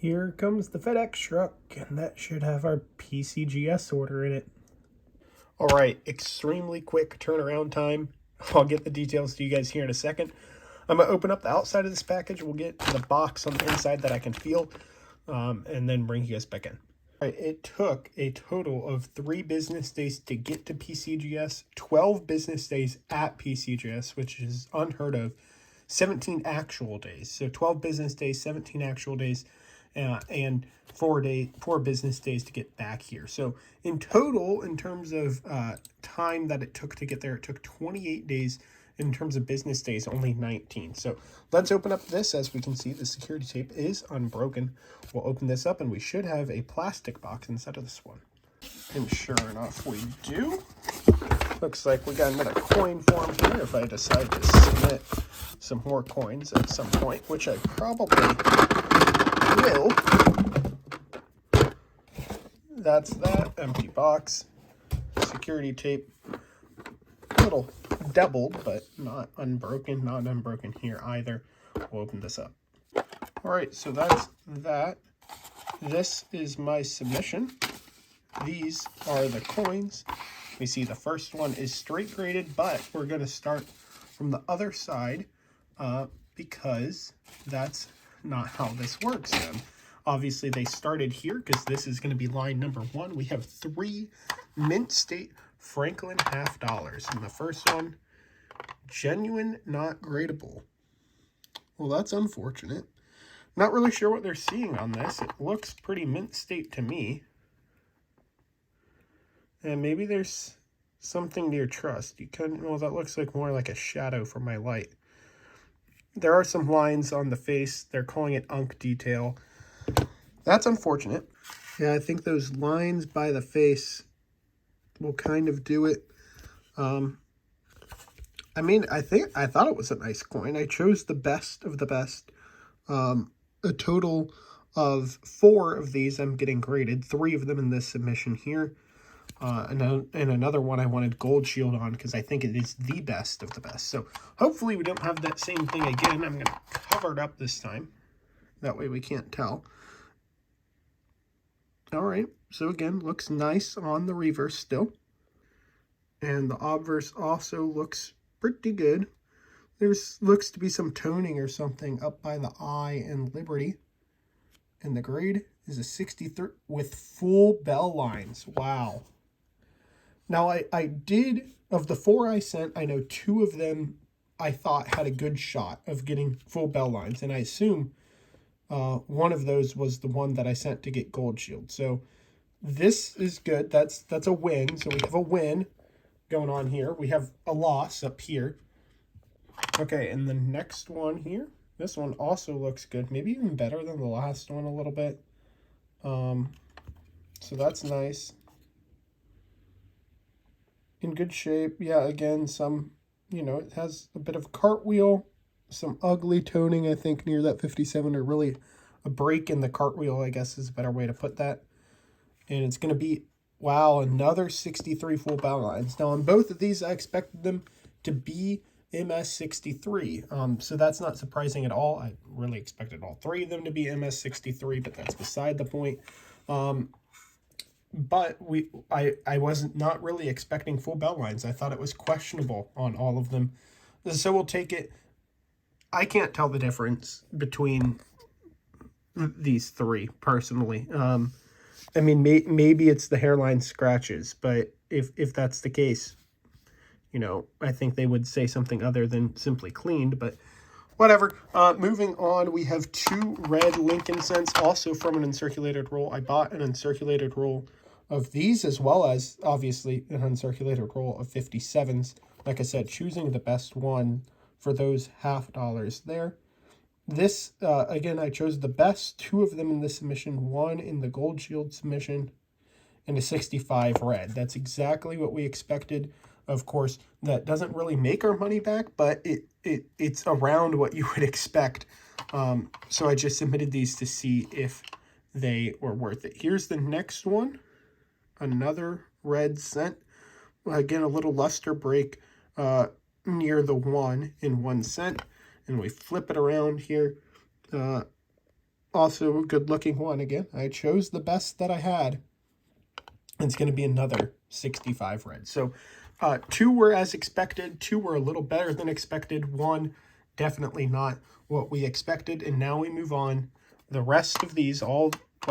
Here comes the FedEx truck, and that should have our PCGS order in it. All right, extremely quick turnaround time. I'll get the details to you guys here in a second. I'm going to open up the outside of this package. We'll get the box on the inside that I can feel, and then bring you guys back in. All right, it took a total of 3 business days to get to PCGS, 12 business days at PCGS, which is unheard of, 17 actual days. So 12 business days, 17 actual days, and 4 business days to get back here. So in total, in terms of time that it took to get there, it took 28 days. In terms of business days, only 19. So let's open up this. As we can see, the security tape is unbroken. We'll open this up and we should have a plastic box instead of this one. And sure enough, we do. Looks like we got another coin form here if I decide to submit some more coins at some point, which I probably will. That's that. Empty box. Security tape. Little doubled, but not unbroken. Not unbroken here either. We'll open this up. All right, so that's that. This is my submission. These are the coins. We see the first one is straight graded, but we're going to start from the other side because that's not how this works then. Obviously, they started here because this is going to be line number 1. We have 3 Mint State Franklin half dollars. And the first one, genuine, not gradable. Well, that's unfortunate. Not really sure what they're seeing on this. It looks pretty Mint State to me. And maybe there's something near trust. You couldn't, well, that looks like more like a shadow from my light. There are some lines on the face. They're calling it unk detail. That's unfortunate. Yeah, I think those lines by the face will kind of do it. I mean, I thought it was a nice coin. I chose the best of the best. A total of 4 of these I'm getting graded. 3 of them in this submission here. And another one I wanted gold shield on because I think it is the best of the best. So hopefully we don't have that same thing again. I'm going to cover it up this time. That way we can't tell. All right. So again, looks nice on the reverse still. And the obverse also looks pretty good. There's looks to be some toning or something up by the eye and Liberty. And the grade is a 63 with full bell lines. Wow. Now I did, of the 4 I sent, I know 2 of them I thought had a good shot of getting full bell lines. And I assume one of those was the one that I sent to get gold shield. So this is good. That's a win. So we have a win going on here. We have a loss up here. Okay, and the next one here, this one also looks good. Maybe even better than the last one a little bit. So that's nice. In good shape. Yeah, again, some, it has a bit of cartwheel, some ugly toning, I think, near that 57, or really a break in the cartwheel, I guess is a better way to put that. And it's going to be, wow, another 63 full bell lines. Now, on both of these, I expected them to be MS63. So that's not surprising at all. I really expected all 3 of them to be MS63, but that's beside the point. But I wasn't not really expecting full bell lines. I thought it was questionable on all of them. So we'll take it. I can't tell the difference between these 3 personally. I mean, maybe it's the hairline scratches, but if that's the case, I think they would say something other than simply cleaned, but whatever. Moving on, we have 2 red Lincoln cents, also from an uncirculated roll. I bought an uncirculated roll of these, as well as, obviously, an uncirculated roll of 57s. Like I said, choosing the best one for those half dollars there. This, again, I chose the best, 2 of them in this submission, 1 in the gold shield submission, and a 65 red. That's exactly what we expected. Of course, that doesn't really make our money back, but it's around what you would expect. So I just submitted these to see if they were worth it. Here's the next one, another red cent. Again, a little luster break near the 1 in 1 cent. And we flip it around here. also a good looking one. Again, I chose the best that I had. It's going to be another 65 red. So 2 were as expected. 2 were a little better than expected. 1 definitely not what we expected. And now we move on. The rest of these,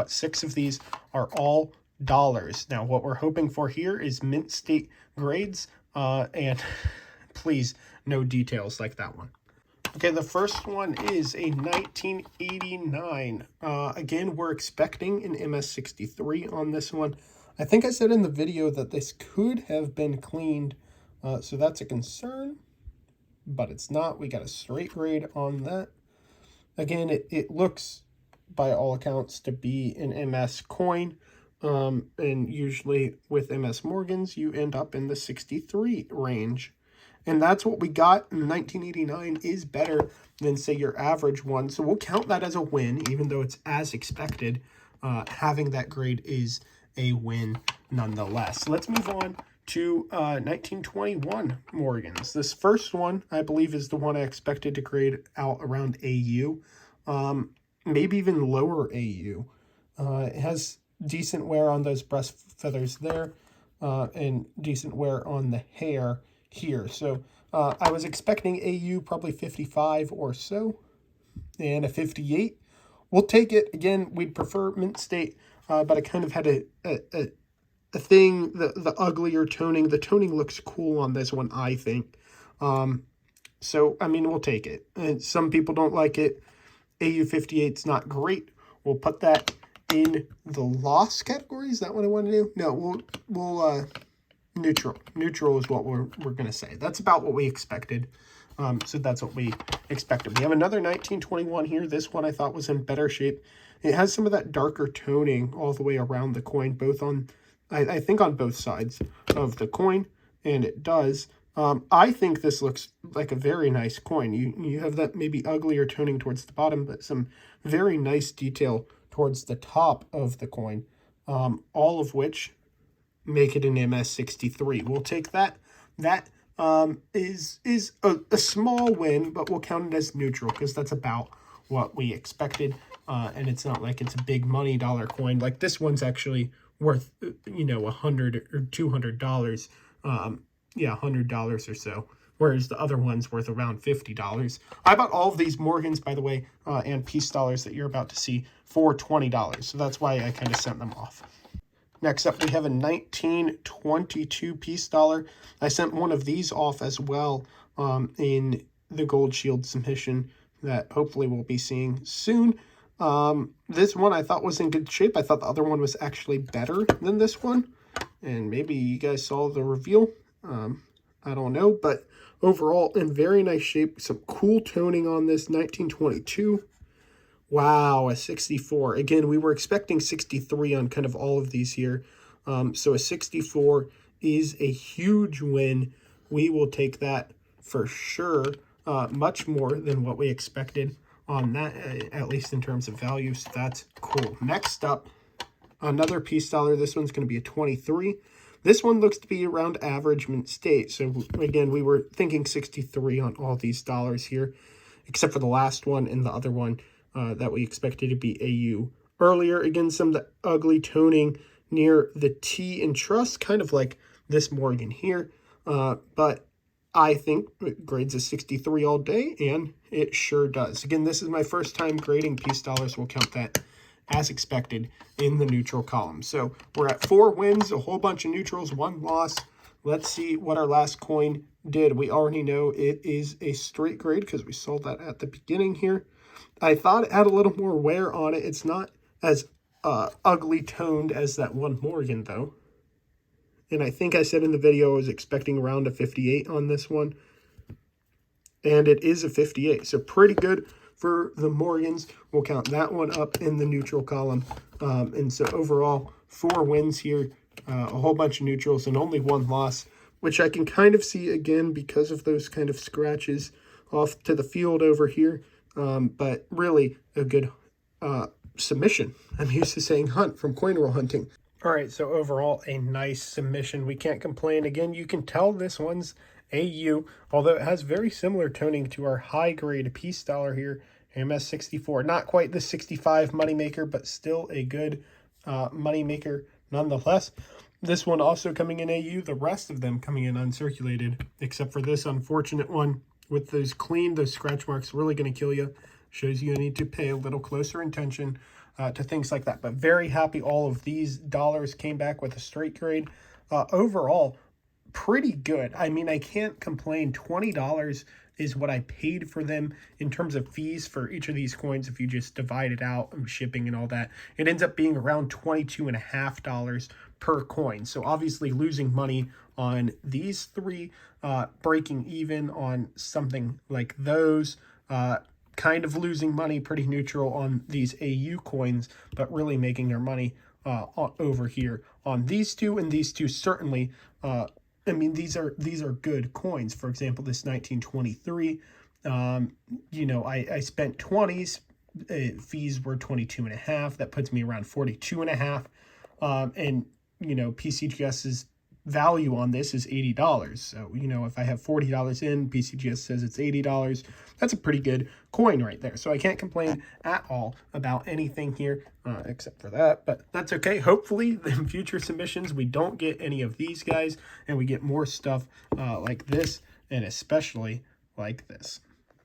6 of these are all dollars. Now what we're hoping for here is mint state grades, and please no details like that one. Okay, the first one is a 1989. Again, we're expecting an MS63 on this one. I think I said in the video that this could have been cleaned, so that's a concern, but it's not. We got a straight grade on that. Again, it looks, by all accounts, to be an MS coin, and usually with MS Morgans, you end up in the 63 range. And that's what we got in 1989 is better than, say, your average one. So we'll count that as a win, even though it's as expected. Having that grade is a win nonetheless. Let's move on to 1921 Morgans. This first one, I believe, is the one I expected to grade out around AU, maybe even lower AU. It has decent wear on those breast feathers there, and decent wear on the hair here. So I was expecting AU probably 55 or so, and a 58. We'll take it. Again, we'd prefer mint state, but I kind of had a thing, the uglier toning. The toning looks cool on this one, I think. So, I mean, we'll take it. And some people don't like it. AU 58's not great. We'll put that in the loss category. Is that what I want to do? No, we'll neutral. Neutral is what we're going to say. That's about what we expected. So that's what we expected. We have another 1921 here. This one I thought was in better shape. It has some of that darker toning all the way around the coin, both on, I think on both sides of the coin, and it does. I think this looks like a very nice coin. You have that maybe uglier toning towards the bottom, but some very nice detail towards the top of the coin, all of which make it an MS63. We'll take that. That is a small win, but we'll count it as neutral because that's about what we expected. And it's not like it's a big money dollar coin. Like this one's actually worth, you know, $100 or $200. Yeah, $100 or so. Whereas the other one's worth around $50. I bought all of these Morgans, by the way, and piece dollars that you're about to see for $20. So that's why I kind of sent them off. Next up, we have a 1922 piece dollar. I sent one of these off as well in the Gold Shield submission that hopefully we'll be seeing soon. This one I thought was in good shape. I thought the other one was actually better than this one. And maybe you guys saw the reveal. I don't know. But overall, in very nice shape. Some cool toning on this 1922. Wow, a 64. Again, we were expecting 63 on kind of all of these here. So a 64 is a huge win. We will take that for sure. Much more than what we expected on that, at least in terms of value. So that's cool. Next up, another piece dollar. This one's going to be a 23. This one looks to be around average mint state. So again, we were thinking 63 on all these dollars here, except for the last one and the other one. That we expected to be AU earlier. Again, some of the ugly toning near the T in trust, kind of like this Morgan here. But I think it grades a 63 all day, and it sure does. Again, this is my first time grading piece dollars. We'll count that as expected in the neutral column. So we're at 4 wins, a whole bunch of neutrals, 1 loss. Let's see what our last coin did. We already know it is a straight grade because we saw that at the beginning here. I thought it had a little more wear on it. It's not as ugly toned as that one Morgan, though. And I think I said in the video I was expecting around a 58 on this one. And it is a 58. So pretty good for the Morgans. We'll count that one up in the neutral column. And so overall, 4 wins here. A whole bunch of neutrals and only 1 loss, which I can kind of see again because of those kind of scratches off to the field over here. But really a good submission. I'm used to saying hunt from coin roll hunting. All right, so overall a nice submission. We can't complain. Again, you can tell this one's AU, although it has very similar toning to our high grade piece dollar here. MS64, not quite the 65 moneymaker, but still a good moneymaker nonetheless. This one also coming in AU, the rest of them coming in uncirculated, except for this unfortunate one with those clean, those scratch marks really going to kill you. Shows you need to pay a little closer attention to things like that. But very happy all of these dollars came back with a straight grade. Overall, pretty good. I mean, I can't complain. $20 is what I paid for them in terms of fees for each of these coins. If you just divide it out and shipping and all that, it ends up being around $22.50 per coin. So obviously losing money on these three, breaking even on something like those, kind of losing money, pretty neutral on these AU coins, but really making their money over here on these two, and these two certainly, I mean, these are good coins. For example, this 1923, you know, I spent 20s, fees were 22.50. That puts me around 42.50. And, you know, PCGS's value on this is $80. So, you know, if I have $40 in, PCGS says it's $80. That's a pretty good coin right there. So I can't complain at all about anything here except for that, but that's okay. Hopefully in future submissions, we don't get any of these guys and we get more stuff like this, and especially like this.